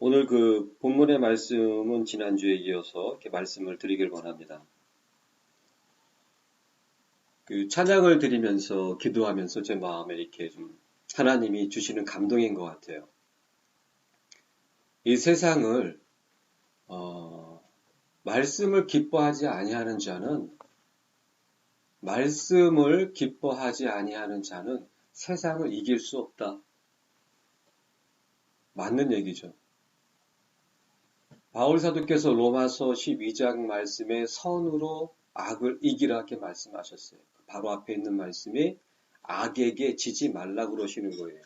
오늘 그 본문의 말씀은 지난주에 이어서 이렇게 말씀을 드리길 원합니다. 그 찬양을 드리면서 기도하면서 제 마음에 이렇게 좀 하나님이 주시는 감동인 것 같아요. 이 세상을 말씀을 기뻐하지 아니하는 자는 말씀을 기뻐하지 아니하는 자는 세상을 이길 수 없다. 맞는 얘기죠. 바울 사도께서 로마서 12장 말씀에 선으로 악을 이기라 이렇게 말씀하셨어요. 바로 앞에 있는 말씀이 악에게 지지 말라고 그러시는 거예요.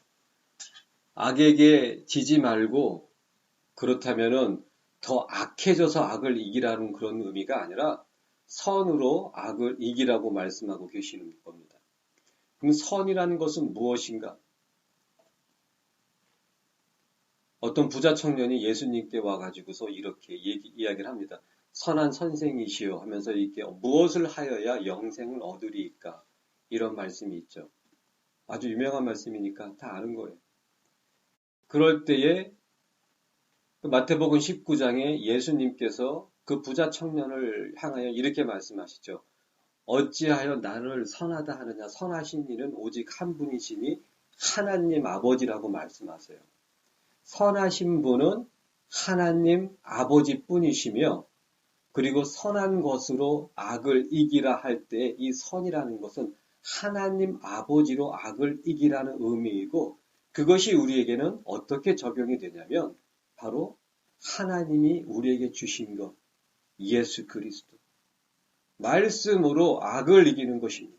악에게 지지 말고 그렇다면은 더 악해져서 악을 이기라는 그런 의미가 아니라 선으로 악을 이기라고 말씀하고 계시는 겁니다. 그럼 선이라는 것은 무엇인가? 어떤 부자 청년이 예수님께 와가지고서 이렇게 이야기를 합니다. 선한 선생이시여 하면서 이렇게 무엇을 하여야 영생을 얻으리이까? 이런 말씀이 있죠. 아주 유명한 말씀이니까 다 아는 거예요. 그럴 때에 마태복음 19장에 예수님께서 그 부자 청년을 향하여 이렇게 말씀하시죠. 어찌하여 나를 선하다 하느냐? 선하신 이는 오직 한 분이시니 하나님 아버지라고 말씀하세요. 선하신 분은 하나님 아버지뿐이시며 그리고 선한 것으로 악을 이기라 할 때 이 선이라는 것은 하나님 아버지로 악을 이기라는 의미이고 그것이 우리에게는 어떻게 적용이 되냐면 바로 하나님이 우리에게 주신 것 예수 그리스도 말씀으로 악을 이기는 것입니다.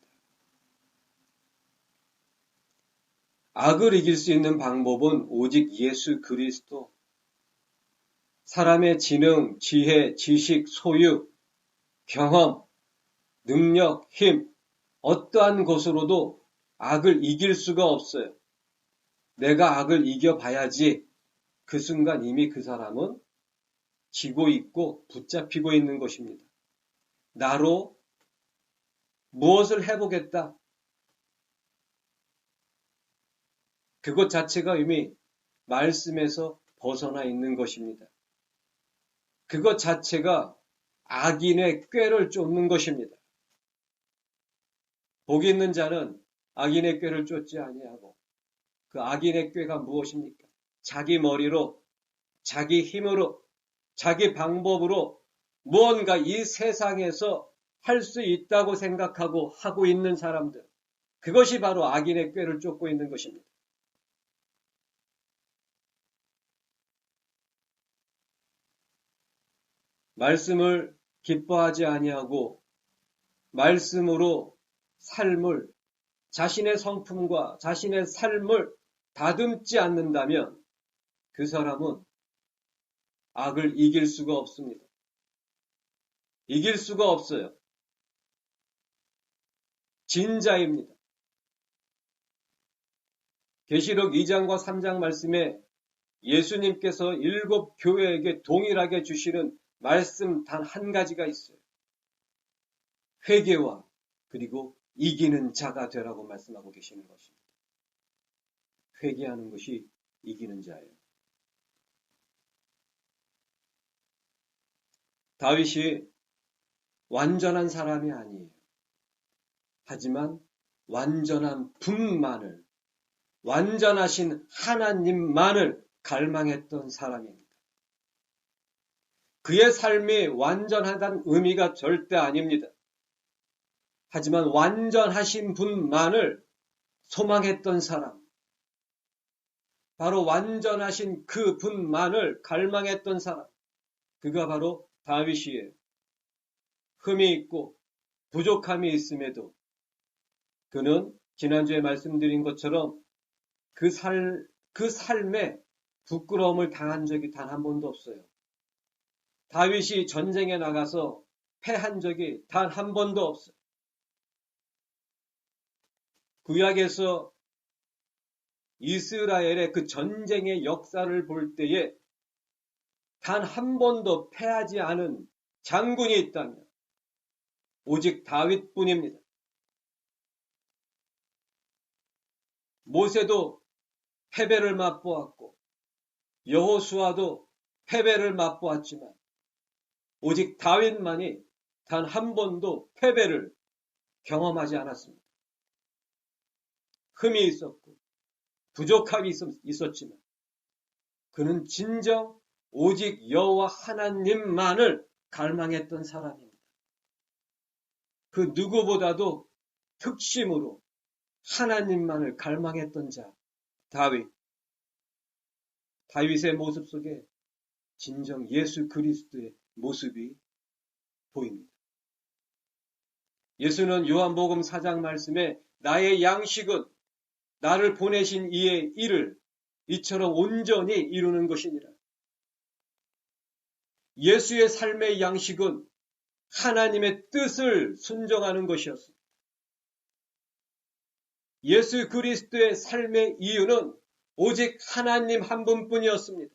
악을 이길 수 있는 방법은 오직 예수 그리스도 사람의 지능, 지혜, 지식, 소유, 경험, 능력, 힘, 어떠한 것으로도 악을 이길 수가 없어요. 내가 악을 이겨봐야지 그 순간 이미 그 사람은 지고 있고 붙잡히고 있는 것입니다. 나로 무엇을 해보겠다. 그것 자체가 이미 말씀에서 벗어나 있는 것입니다. 그것 자체가 악인의 꾀를 쫓는 것입니다. 복이 있는 자는 악인의 꾀를 쫓지 아니하고 그 악인의 꾀가 무엇입니까? 자기 머리로, 자기 힘으로, 자기 방법으로 무언가 이 세상에서 할 수 있다고 생각하고 하고 있는 사람들. 그것이 바로 악인의 꾀를 쫓고 있는 것입니다. 말씀을 기뻐하지 아니하고 말씀으로 삶을 자신의 성품과 자신의 삶을 다듬지 않는다면 그 사람은 악을 이길 수가 없습니다. 이길 수가 없어요. 진자입니다. 계시록 2장과 3장 말씀에 예수님께서 7 교회에게 동일하게 주시는 말씀 단 한 가지가 있어요. 회개와 그리고 이기는 자가 되라고 말씀하고 계시는 것입니다. 회개하는 것이 이기는 자예요. 다윗이 완전한 사람이 아니에요. 하지만 완전한 분만을, 완전하신 하나님만을 갈망했던 사람입니다. 그의 삶이 완전하다는 의미가 절대 아닙니다. 하지만 완전하신 분만을 소망했던 사람, 바로 완전하신 그 분만을 갈망했던 사람, 그가 바로 다윗이에요. 흠이 있고 부족함이 있음에도 그는 지난주에 말씀드린 것처럼 그 삶에 부끄러움을 당한 적이 단 한 번도 없어요. 다윗이 전쟁에 나가서 패한 적이 단 한 번도 없어요. 구약에서 이스라엘의 그 전쟁의 역사를 볼 때에 단 한 번도 패하지 않은 장군이 있다면 오직 다윗뿐입니다. 모세도 패배를 맛보았고 여호수아도 패배를 맛보았지만 오직 다윗만이 단 한 번도 패배를 경험하지 않았습니다. 흠이 있었고 부족함이 있었지만 그는 진정 오직 여호와 하나님만을 갈망했던 사람입니다. 그 누구보다도 특심으로 하나님만을 갈망했던 자, 다윗의 모습 속에 진정 예수 그리스도의 모습이 보입니다. 예수는 요한복음 4장 말씀에 나의 양식은 나를 보내신 이의 일을 이처럼 온전히 이루는 것이니라. 예수의 삶의 양식은 하나님의 뜻을 순종하는 것이었습니다. 예수 그리스도의 삶의 이유는 오직 하나님 한 분뿐이었습니다.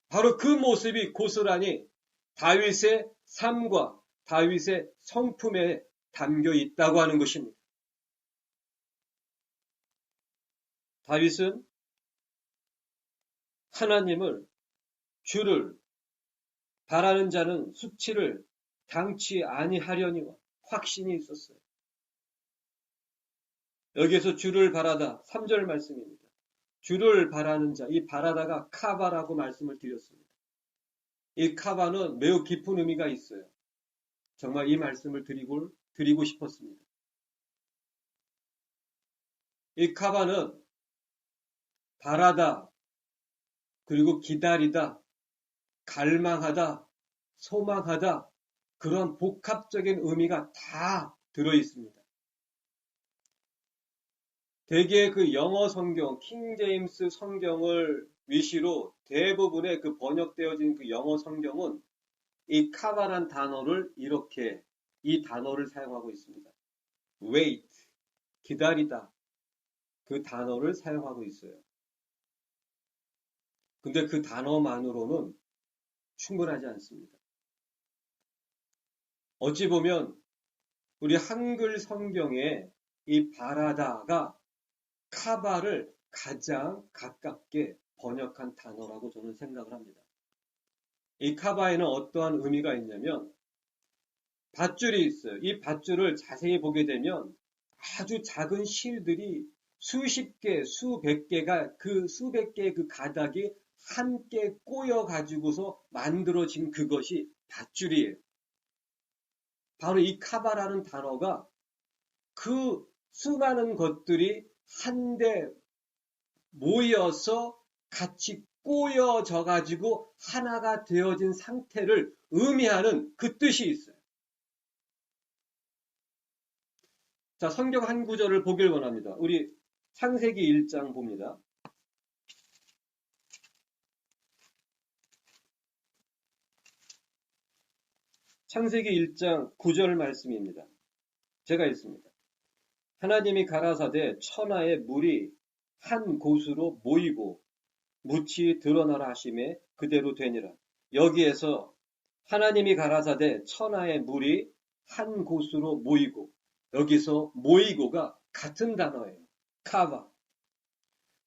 바로 그 모습이 고스란히 다윗의 삶과 다윗의 성품에 담겨 있다고 하는 것입니다. 다윗은 하나님을 주를 바라는 자는 수치를 당치 아니하려니와 확신이 있었어요. 여기에서 주를 바라다 3절 말씀입니다. 주를 바라는 자, 이 바라다가 카바라고 말씀을 드렸습니다. 이 카바는 매우 깊은 의미가 있어요. 정말 이 말씀을 드리고 싶었습니다. 이 카바는 바라다, 그리고 기다리다, 갈망하다, 소망하다, 그런 복합적인 의미가 다 들어있습니다. 대개 그 영어 성경, 킹제임스 성경을 위시로 대부분의 그 번역되어진 그 영어 성경은 이 카바란 단어를 이렇게 이 단어를 사용하고 있습니다. wait, 기다리다, 그 단어를 사용하고 있어요. 근데 그 단어만으로는 충분하지 않습니다. 어찌 보면 우리 한글 성경에 이 바라다가 카바를 가장 가깝게 번역한 단어라고 저는 생각을 합니다. 이 카바에는 어떠한 의미가 있냐면 밧줄이 있어요. 이 밧줄을 자세히 보게 되면 아주 작은 실들이 수십 개, 수백 개가 그 수백 개의 그 가닥이 함께 꼬여 가지고서 만들어진 그것이 밧줄이에요. 바로 이 카바라는 단어가 그 수많은 것들이 한데 모여서 같이 꼬여져 가지고 하나가 되어진 상태를 의미하는 그 뜻이 있어요. 자, 성경 한 구절을 보길 원합니다. 우리 창세기 1장 봅니다. 창세기 1장 9절 말씀입니다. 제가 읽습니다. 하나님이 가라사대 천하의 물이 한 곳으로 모이고 묻이 드러나라 하심에 그대로 되니라. 여기에서 하나님이 가라사대 천하의 물이 한 곳으로 모이고, 여기서 모이고가 같은 단어예요. 카바.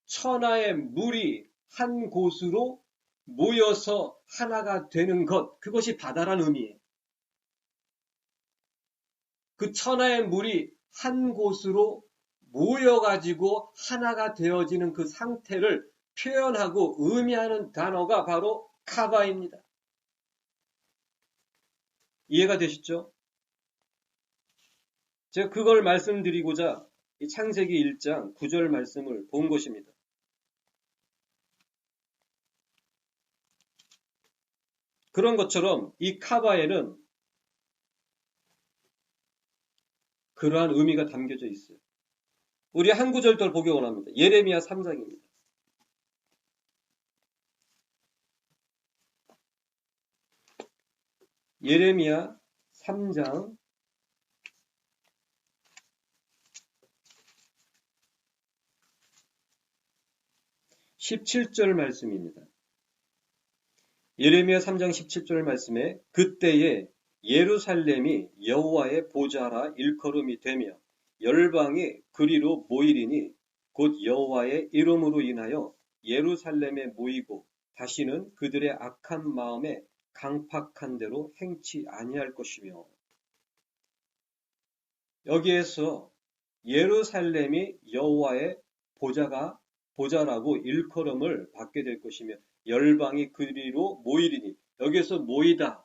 천하의 물이 한 곳으로 모여서 하나가 되는 것, 그것이 바다란 의미예요. 그 천하의 물이 한 곳으로 모여가지고 하나가 되어지는 그 상태를 표현하고 의미하는 단어가 바로 카바입니다. 이해가 되시죠? 제가 그걸 말씀드리고자 이 창세기 1장 9절 말씀을 본 것입니다. 그런 것처럼 이 카바에는 그러한 의미가 담겨져 있어요. 우리 한 구절 더 보기 원합니다. 예레미야 3장입니다. 예레미야 3장 17절 말씀입니다. 예레미야 3장 17절 말씀에 그때에 예루살렘이 여호와의 보좌라 일컬음이 되며 열방이 그리로 모이리니 곧 여호와의 이름으로 인하여 예루살렘에 모이고 다시는 그들의 악한 마음에 강팍한 대로 행치 아니할 것이며. 여기에서 예루살렘이 여호와의 보좌라고 일컬음을 받게 될 것이며 열방이 그리로 모이리니, 여기에서 모이다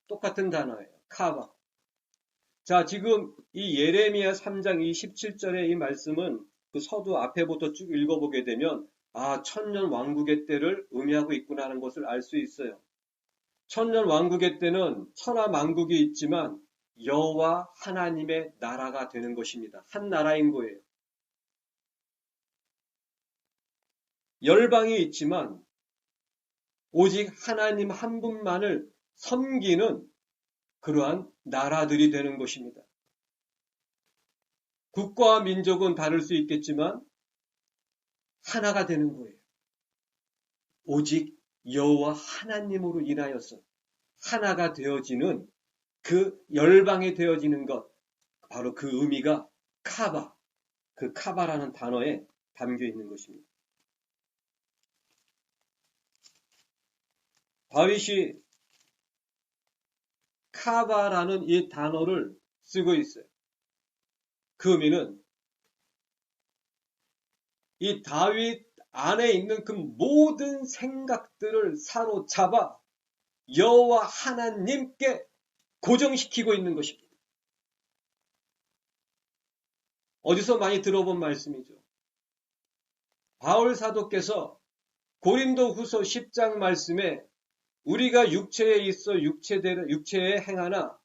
똑같은 단어예요. 카바. 자, 지금 이 예레미야 3장 이 17절의 이 말씀은 그 서두 앞에부터 쭉 읽어보게 되면 천년 왕국의 때를 의미하고 있구나 하는 것을 알 수 있어요. 천년 왕국의 때는 천하 만국이 있지만 여호와 하나님의 나라가 되는 것입니다. 한 나라인 거예요. 열방이 있지만 오직 하나님 한 분만을 섬기는 그러한 나라들이 되는 것입니다. 국가와 민족은 다를 수 있겠지만 하나가 되는 거예요. 오직 여호와 하나님으로 인하여서 하나가 되어지는 그 열방이 되어지는 것, 바로 그 의미가 카바, 그 카바라는 단어에 담겨 있는 것입니다. 다윗이 카바라는 이 단어를 쓰고 있어요. 그 의미는 이 다윗 안에 있는 그 모든 생각들을 사로잡아 여호와 하나님께 고정시키고 있는 것입니다. 어디서 많이 들어본 말씀이죠. 바울 사도께서 고린도 후서 10장 말씀에 우리가 육체에 있어 육체에 행하나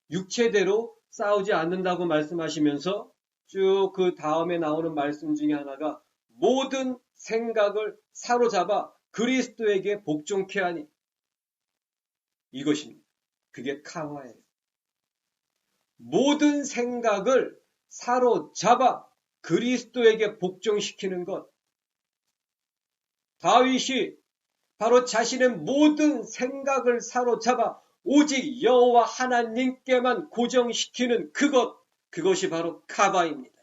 육체대로 싸우지 않는다고 말씀하시면서 쭉 그 다음에 나오는 말씀 중에 하나가 모든 생각을 사로잡아 그리스도에게 복종케 하니, 이것입니다. 그게 카바예요. 모든 생각을 사로잡아 그리스도에게 복종시키는 것. 다윗이 바로 자신의 모든 생각을 사로잡아 오직 여호와 하나님께만 고정시키는 그것이 바로 카바입니다.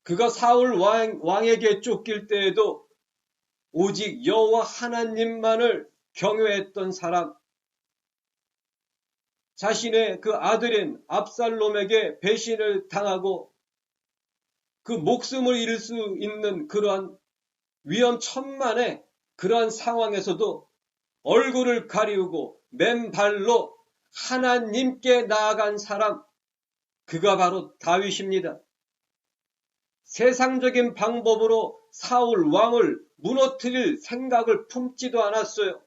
그가 사울 왕에게 쫓길 때에도 오직 여호와 하나님만을 경외했던 사람, 자신의 그 아들인 압살롬에게 배신을 당하고 그 목숨을 잃을 수 있는 그러한 위험천만의 그러한 상황에서도 얼굴을 가리우고 맨발로 하나님께 나아간 사람, 그가 바로 다윗입니다. 세상적인 방법으로 사울 왕을 무너뜨릴 생각을 품지도 않았어요.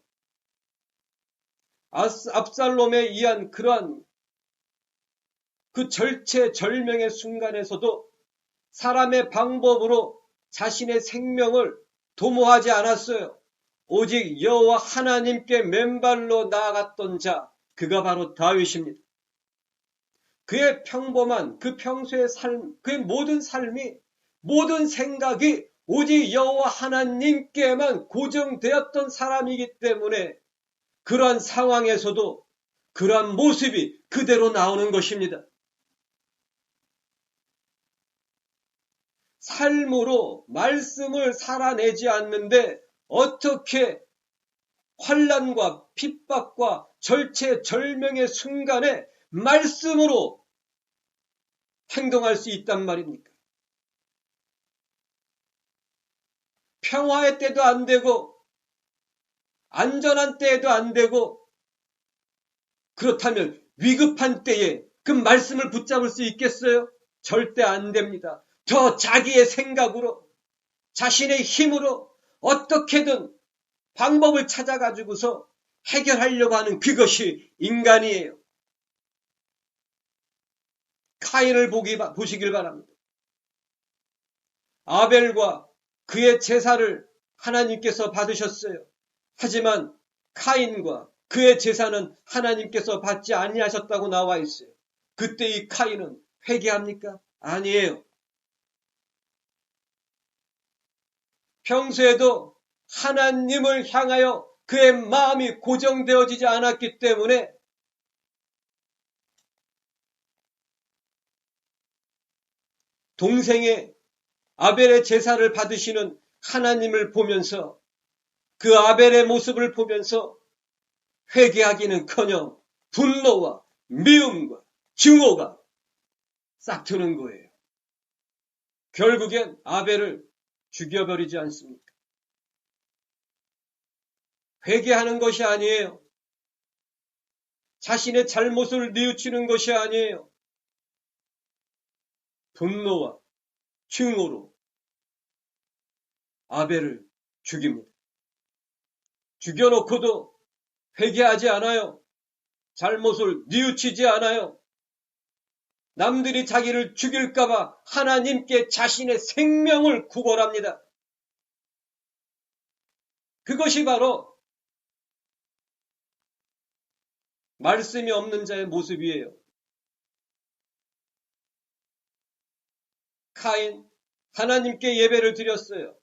압살롬에 의한 그러한 그 절체절명의 순간에서도 사람의 방법으로 자신의 생명을 도모하지 않았어요. 오직 여호와 하나님께 맨발로 나아갔던 자, 그가 바로 다윗입니다. 그의 평범한 그 평소의 삶, 그의 모든 삶이, 모든 생각이 오직 여호와 하나님께만 고정되었던 사람이기 때문에 그러한 상황에서도 그러한 모습이 그대로 나오는 것입니다. 삶으로 말씀을 살아내지 않는데 어떻게 환난과 핍박과 절체절명의 순간에 말씀으로 행동할 수 있단 말입니까? 평화의 때도 안 되고 안전한 때에도 안 되고, 그렇다면 위급한 때에 그 말씀을 붙잡을 수 있겠어요? 절대 안 됩니다. 더 자기의 생각으로, 자신의 힘으로 어떻게든 방법을 찾아가지고서 해결하려고 하는 그것이 인간이에요. 카인을 보시길 바랍니다. 아벨과 그의 제사를 하나님께서 받으셨어요. 하지만 카인과 그의 제사는 하나님께서 받지 아니하셨다고 나와 있어요. 그때 이 카인은 회개합니까? 아니에요. 평소에도 하나님을 향하여 그의 마음이 고정되어지지 않았기 때문에 동생의 아벨의 제사를 받으시는 하나님을 보면서 그 아벨의 모습을 보면서 회개하기는커녕 분노와 미움과 증오가 싹 트는 거예요. 결국엔 아벨을 죽여버리지 않습니까? 회개하는 것이 아니에요. 자신의 잘못을 뉘우치는 것이 아니에요. 분노와 증오로 아벨을 죽입니다. 죽여놓고도 회개하지 않아요. 잘못을 뉘우치지 않아요. 남들이 자기를 죽일까봐 하나님께 자신의 생명을 구걸합니다. 그것이 바로 말씀이 없는 자의 모습이에요. 카인, 하나님께 예배를 드렸어요.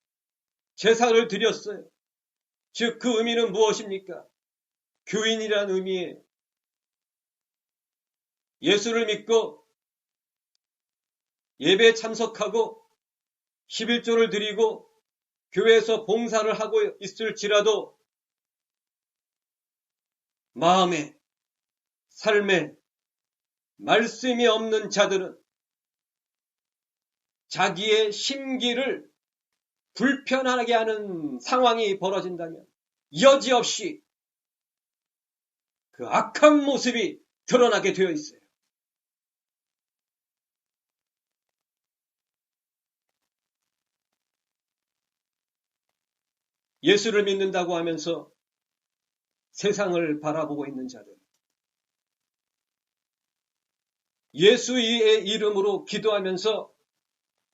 제사를 드렸어요. 즉, 그 의미는 무엇입니까? 교인이란 의미예요. 예수를 믿고 예배에 참석하고 11조를 드리고 교회에서 봉사를 하고 있을지라도 마음에, 삶에 말씀이 없는 자들은 자기의 심기를 불편하게 하는 상황이 벌어진다면 여지없이 그 악한 모습이 드러나게 되어 있어요. 예수를 믿는다고 하면서 세상을 바라보고 있는 자들, 예수의 이름으로 기도하면서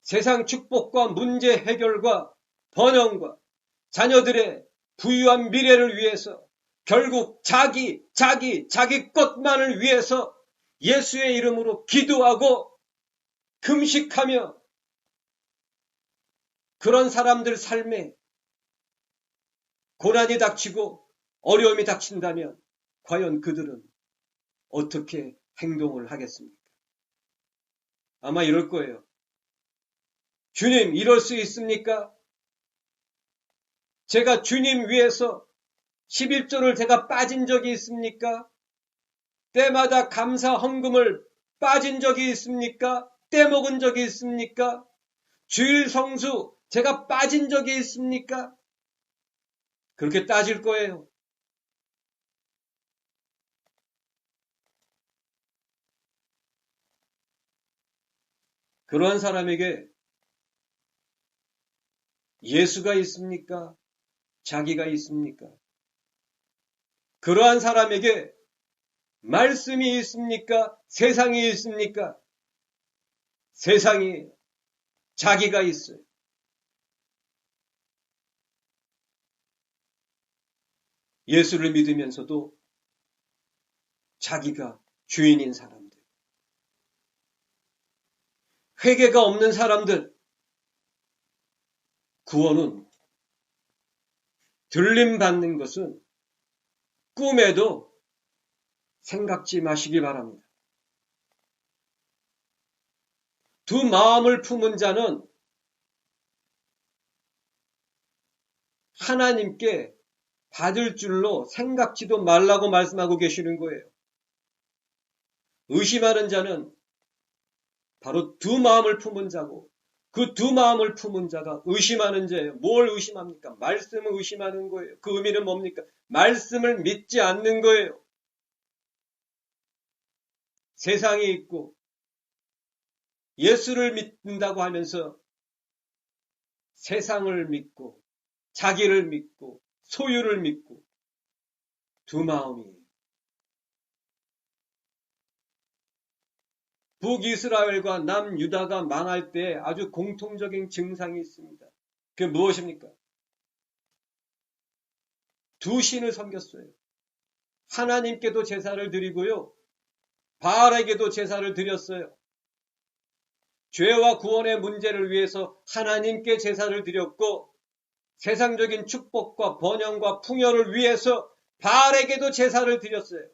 세상 축복과 문제 해결과 번영과 자녀들의 부유한 미래를 위해서 결국 자기 것만을 위해서 예수의 이름으로 기도하고 금식하며 그런 사람들 삶에 고난이 닥치고 어려움이 닥친다면 과연 그들은 어떻게 행동을 하겠습니까? 아마 이럴 거예요. 주님, 이럴 수 있습니까? 제가 주님 위해서 11조를 제가 빠진 적이 있습니까? 때마다 감사 헌금을 빠진 적이 있습니까? 떼먹은 적이 있습니까? 주일 성수 제가 빠진 적이 있습니까? 그렇게 따질 거예요. 그러한 사람에게 예수가 있습니까? 자기가 있습니까? 그러한 사람에게 말씀이 있습니까? 세상이 있습니까? 세상이 자기가 있어요. 예수를 믿으면서도 자기가 주인인 사람들, 회개가 없는 사람들, 구원은 들림받는 것은 꿈에도 생각지 마시기 바랍니다. 두 마음을 품은 자는 하나님께 받을 줄로 생각지도 말라고 말씀하고 계시는 거예요. 의심하는 자는 바로 두 마음을 품은 자고 그 두 마음을 품은 자가 의심하는 자예요. 뭘 의심합니까? 말씀을 의심하는 거예요. 그 의미는 뭡니까? 말씀을 믿지 않는 거예요. 세상이 있고 예수를 믿는다고 하면서 세상을 믿고 자기를 믿고 소유를 믿고 두 마음이에요. 북이스라엘과 남유다가 망할 때 아주 공통적인 증상이 있습니다. 그게 무엇입니까? 두 신을 섬겼어요. 하나님께도 제사를 드리고요. 바알에게도 제사를 드렸어요. 죄와 구원의 문제를 위해서 하나님께 제사를 드렸고 세상적인 축복과 번영과 풍요를 위해서 바알에게도 제사를 드렸어요.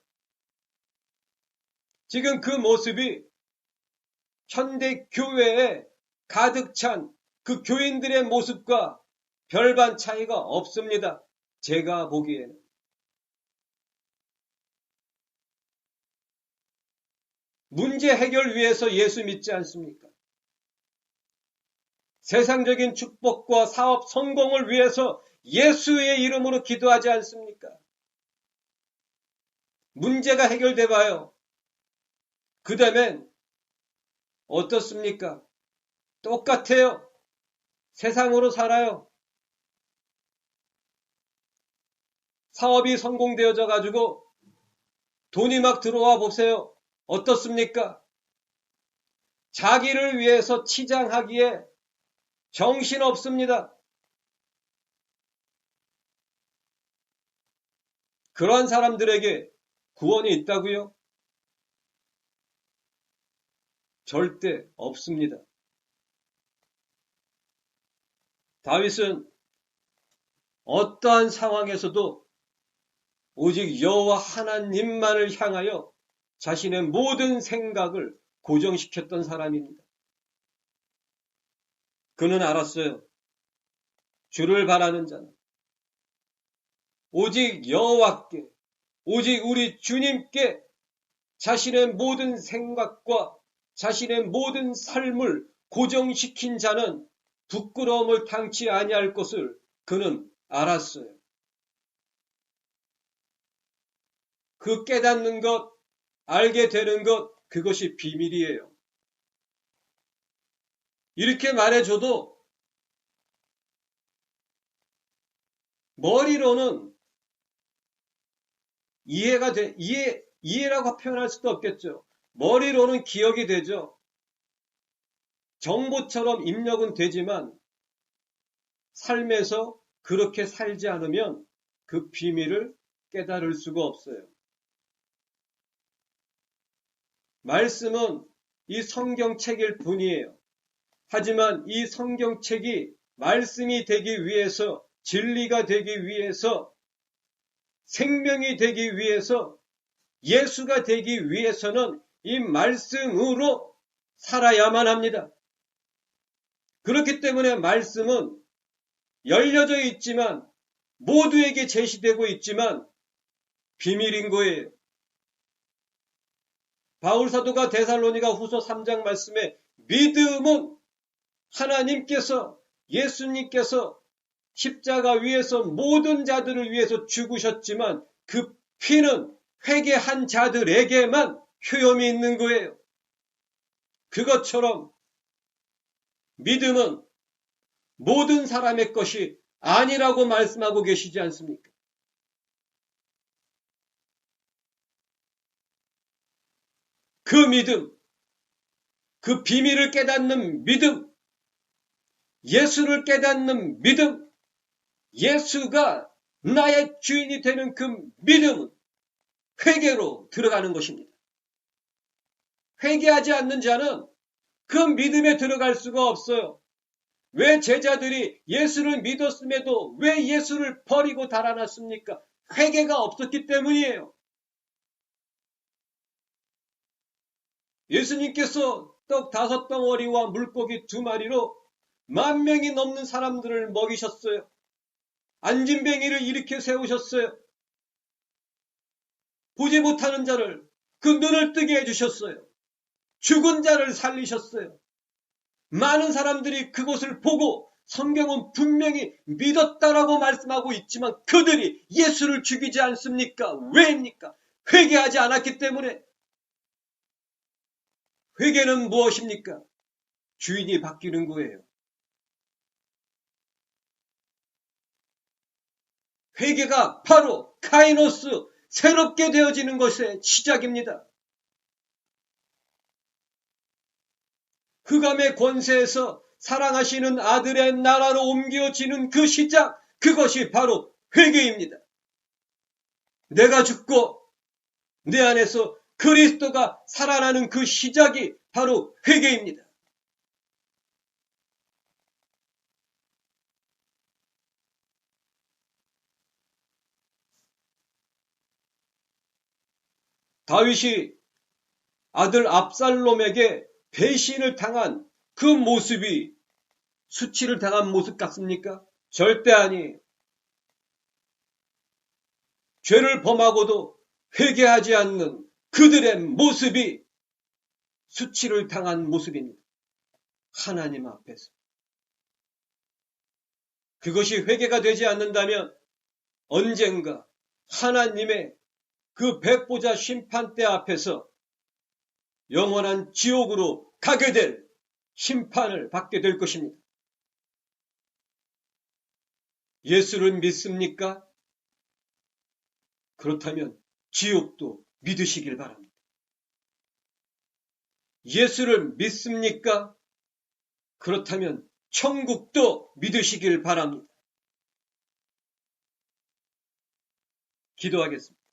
지금 그 모습이 현대 교회에 가득 찬 그 교인들의 모습과 별반 차이가 없습니다. 제가 보기에는. 문제 해결 위해서 예수 믿지 않습니까? 세상적인 축복과 사업 성공을 위해서 예수의 이름으로 기도하지 않습니까? 문제가 해결돼 봐요. 그 다음엔 어떻습니까? 똑같아요. 세상으로 살아요. 사업이 성공되어져 가지고 돈이 막 들어와 보세요. 어떻습니까? 자기를 위해서 치장하기에 정신없습니다. 그러한 사람들에게 구원이 있다고요? 절대 없습니다. 다윗은 어떠한 상황에서도 오직 여호와 하나님만을 향하여 자신의 모든 생각을 고정시켰던 사람입니다. 그는 알았어요. 주를 바라는 자는 오직 여호와께, 오직 우리 주님께 자신의 모든 생각과 자신의 모든 삶을 고정시킨 자는 부끄러움을 당치 아니할 것을 그는 알았어요. 그 깨닫는 것, 알게 되는 것, 그것이 비밀이에요. 이렇게 말해줘도 머리로는 이해라고 표현할 수도 없겠죠. 머리로는 기억이 되죠. 정보처럼 입력은 되지만 삶에서 그렇게 살지 않으면 그 비밀을 깨달을 수가 없어요. 말씀은 이 성경책일 뿐이에요. 하지만 이 성경책이 말씀이 되기 위해서, 진리가 되기 위해서, 생명이 되기 위해서, 예수가 되기 위해서는 이 말씀으로 살아야만 합니다. 그렇기 때문에 말씀은 열려져 있지만, 모두에게 제시되고 있지만 비밀인 거예요. 바울 사도가 데살로니가 후서 3장 말씀에 믿음은 하나님께서, 예수님께서 십자가 위에서 모든 자들을 위해서 죽으셨지만 그 피는 회개한 자들에게만 효용이 있는 거예요. 그것처럼 믿음은 모든 사람의 것이 아니라고 말씀하고 계시지 않습니까? 그 믿음, 그 비밀을 깨닫는 믿음, 예수를 깨닫는 믿음, 예수가 나의 주인이 되는 그 믿음은 회개로 들어가는 것입니다. 회개하지 않는 자는 그 믿음에 들어갈 수가 없어요. 왜 제자들이 예수를 믿었음에도 왜 예수를 버리고 달아났습니까? 회개가 없었기 때문이에요. 예수님께서 떡 5덩어리와 물고기 2마리로 10,000명이 넘는 사람들을 먹이셨어요. 안진뱅이를 일으켜 세우셨어요. 보지 못하는 자를 그 눈을 뜨게 해주셨어요. 죽은 자를 살리셨어요. 많은 사람들이 그것을 보고 성경은 분명히 믿었다라고 말씀하고 있지만 그들이 예수를 죽이지 않습니까? 왜입니까? 회개하지 않았기 때문에. 회개는 무엇입니까? 주인이 바뀌는 거예요. 회개가 바로 카이노스, 새롭게 되어지는 것의 시작입니다. 흑암의 권세에서 사랑하시는 아들의 나라로 옮겨지는 그 시작, 그것이 바로 회개입니다. 내가 죽고 내 안에서 그리스도가 살아나는 그 시작이 바로 회개입니다. 다윗이 아들 압살롬에게 배신을 당한 그 모습이 수치를 당한 모습 같습니까? 절대 아니에요. 죄를 범하고도 회개하지 않는 그들의 모습이 수치를 당한 모습입니다. 하나님 앞에서. 그것이 회개가 되지 않는다면 언젠가 하나님의 그 백보자 심판대 앞에서 영원한 지옥으로 가게 될 심판을 받게 될 것입니다. 예수를 믿습니까? 그렇다면 지옥도 믿으시길 바랍니다. 예수를 믿습니까? 그렇다면 천국도 믿으시길 바랍니다. 기도하겠습니다.